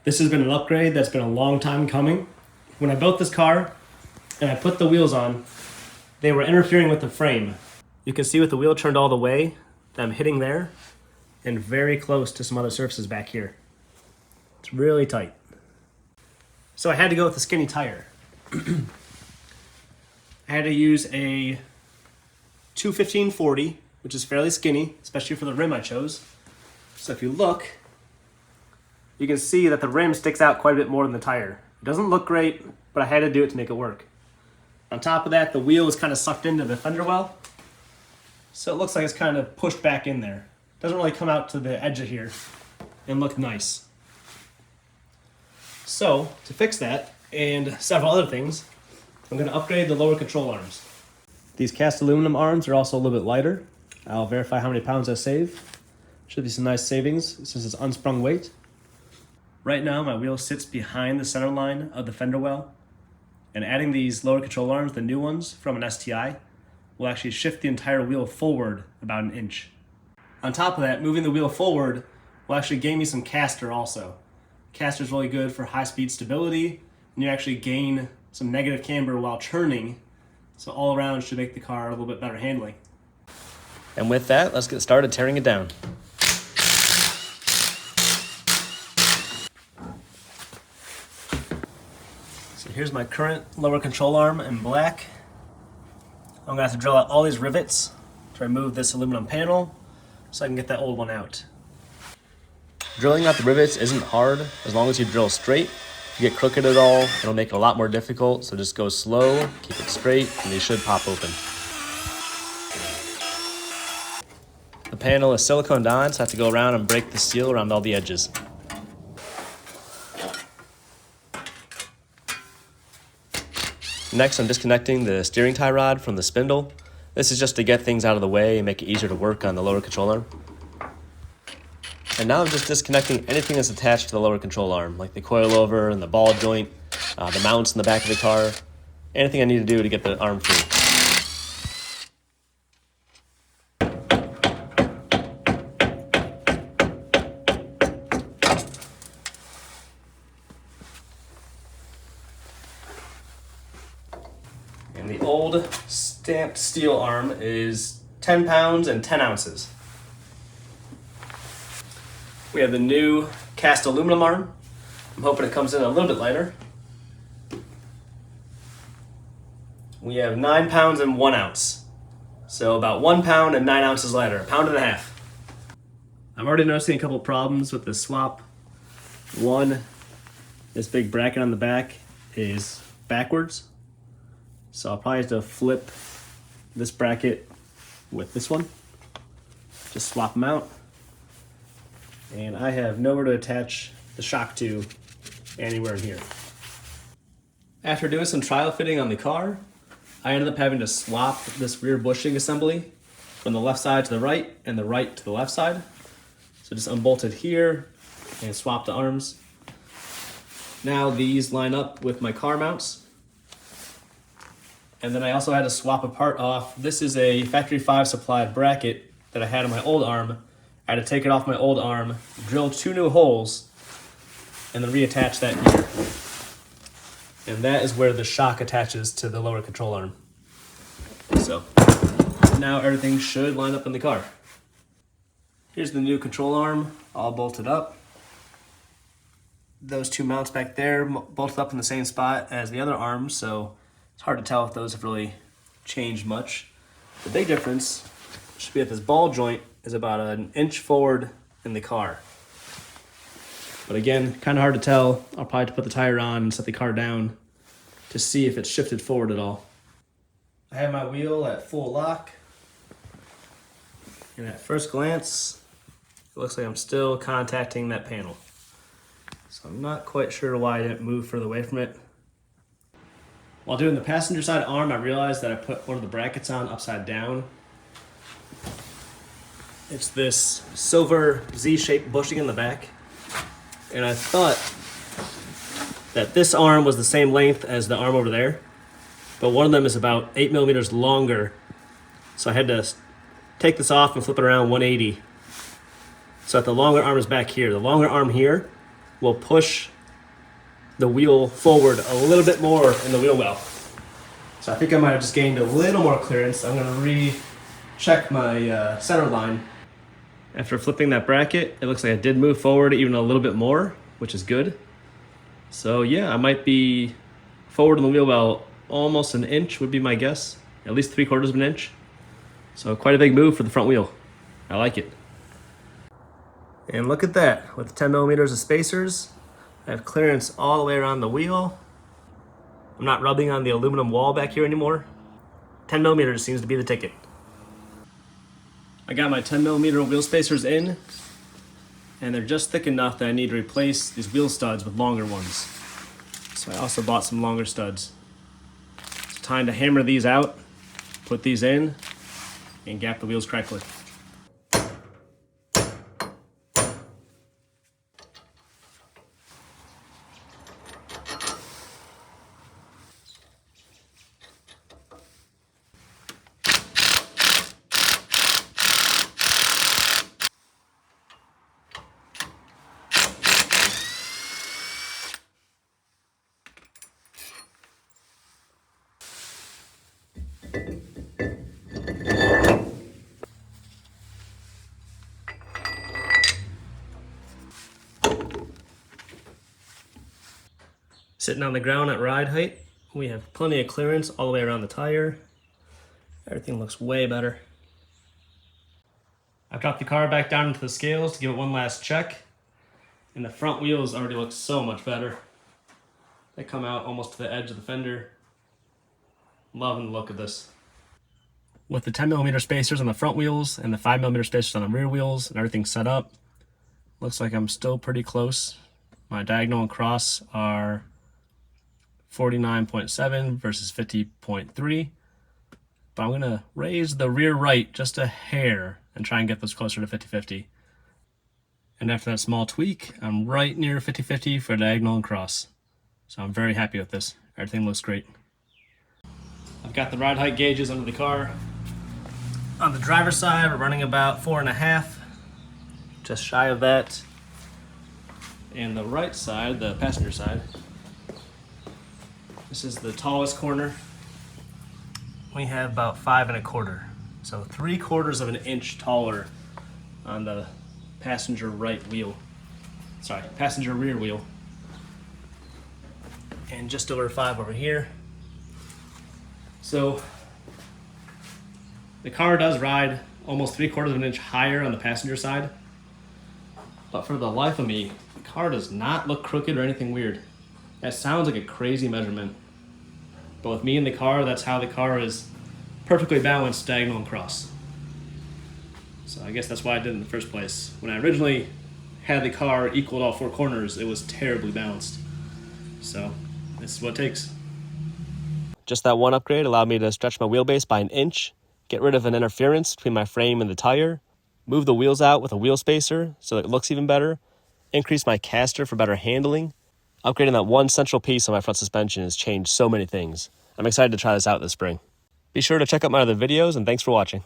This has been an upgrade that's been a long time coming. When I built this car and I put the wheels on, they were interfering with the frame. You can see with the wheel turned all the way that I'm hitting there and very close to some other surfaces back here. It's really tight. So I had to go with a skinny tire. I had to use a 215/40, which is fairly skinny, especially for the rim I chose. So if you look, you can see that the rim sticks out quite a bit more than the tire. It doesn't look great, but I had to do it to make it work. On top of that, the wheel is kind of sucked into the fender well, so it looks like it's kind of pushed back in there. It doesn't really come out to the edge of here and look nice. So to fix that and several other things, I'm going to upgrade the lower control arms. These cast aluminum arms are also a little bit lighter. I'll verify how many pounds I save. Should be some nice savings since it's unsprung weight. Right now my wheel sits behind the center line of the fender well, and adding these lower control arms, the new ones from an STI, will actually shift the entire wheel forward about 1 inch. On top of that, moving the wheel forward will actually gain me some caster also. Caster is really good for high speed stability, and you actually gain some negative camber while churning, so all around should make the car a little bit better handling. And with that, let's get started tearing it down. So here's my current lower control arm in black. I'm gonna have to drill out all these rivets to remove this aluminum panel so I can get that old one out. Drilling out the rivets isn't hard as long as you drill straight. If you get crooked at all, it'll make it a lot more difficult, so just go slow, keep it straight, and they should pop open. The panel is siliconed on, so I have to go around and break the steel around all the edges. Next, I'm disconnecting the steering tie rod from the spindle. This is just to get things out of the way and make it easier to work on the lower control arm. And now I'm just disconnecting anything that's attached to the lower control arm, like the coilover and the ball joint, the mounts in the back of the car, anything I need to do to get the arm free. And the old stamped steel arm is 10 pounds and 10 ounces. We have the new cast aluminum arm. I'm hoping it comes in a little bit lighter. We have 9 pounds and 1 ounce. So about 1 pound and 9 ounces lighter, 1.5 pounds. I'm already noticing a couple problems with the swap. One, this big bracket on the back is backwards. So I'll probably have to flip this bracket with this one. Just swap them out. And I have nowhere to attach the shock to anywhere in here. After doing some trial fitting on the car, I ended up having to swap this rear bushing assembly from the left side to the right and the right to the left side. So just unbolted here and swapped the arms. Now these line up with my car mounts. And then I also had to swap a part off. This is a factory 5 supplied bracket that I had on my old arm. I had to take it off my old arm, drill 2 new holes, and then reattach that here. And that is where the shock attaches to the lower control arm. So now everything should line up in the car. Here's the new control arm, all bolted up. Those 2 mounts back there bolted up in the same spot as the other arms, so it's hard to tell if those have really changed much. The big difference should be that this ball joint is about 1 inch forward in the car. But again, kind of hard to tell. I'll probably have to put the tire on and set the car down to see if it's shifted forward at all. I have my wheel at full lock. And at first glance, it looks like I'm still contacting that panel. So I'm not quite sure why I didn't move further away from it. While doing the passenger side arm, I realized that I put one of the brackets on upside down. It's this silver Z-shaped bushing in the back. And I thought that this arm was the same length as the arm over there, but one of them is about 8 millimeters longer. So I had to take this off and flip it around 180. So that the longer arm is back here. The longer arm here will push the wheel forward a little bit more in the wheel well. So I think I might have just gained a little more clearance. I'm gonna recheck my center line. After flipping that bracket, it looks like I did move forward even a little bit more, which is good. So yeah, I might be forward in the wheel well almost an inch would be my guess. At least 3/4 of an inch. So quite a big move for the front wheel. I like it. And look at that, with 10 millimeters of spacers, I have clearance all the way around the wheel. I'm not rubbing on the aluminum wall back here anymore. 10 millimeters seems to be the ticket. I got my 10 millimeter wheel spacers in, and they're just thick enough that I need to replace these wheel studs with longer ones. So I also bought some longer studs. It's time to hammer these out, put these in, and gap the wheels correctly. Sitting on the ground at ride height, we have plenty of clearance all the way around the tire. Everything looks way better. I've dropped the car back down into the scales to give it one last check, and the front wheels already look so much better. They come out almost to the edge of the fender. Loving the look of this. With the 10 millimeter spacers on the front wheels and the 5 millimeter spacers on the rear wheels and everything set up, looks like I'm still pretty close. My diagonal and cross are 49.7 versus 50.3. But I'm gonna raise the rear right just a hair and try and get this closer to 50-50. And after that small tweak, I'm right near 50-50 for diagonal and cross. So I'm very happy with this. Everything looks great. I've got the ride height gauges under the car. On the driver's side, we're running about 4.5, just shy of that. And the right side, the passenger side, this is the tallest corner. We have about 5.25, so 3/4 of an inch taller on the passenger right wheel. Sorry, passenger rear wheel. And just over 5 over here. So the car does ride almost 3/4 of an inch higher on the passenger side. But for the life of me, the car does not look crooked or anything weird. That sounds like a crazy measurement. But with me in the car, that's how the car is perfectly balanced diagonal and cross. So I guess that's why I did it in the first place. When I originally had the car equal all 4 corners, it was terribly balanced. So this is what it takes. Just that one upgrade allowed me to stretch my wheelbase by 1 inch, get rid of an interference between my frame and the tire, move the wheels out with a wheel spacer so it looks even better, increase my caster for better handling. Upgrading that one central piece on my front suspension has changed so many things. I'm excited to try this out this spring. Be sure to check out my other videos, and thanks for watching.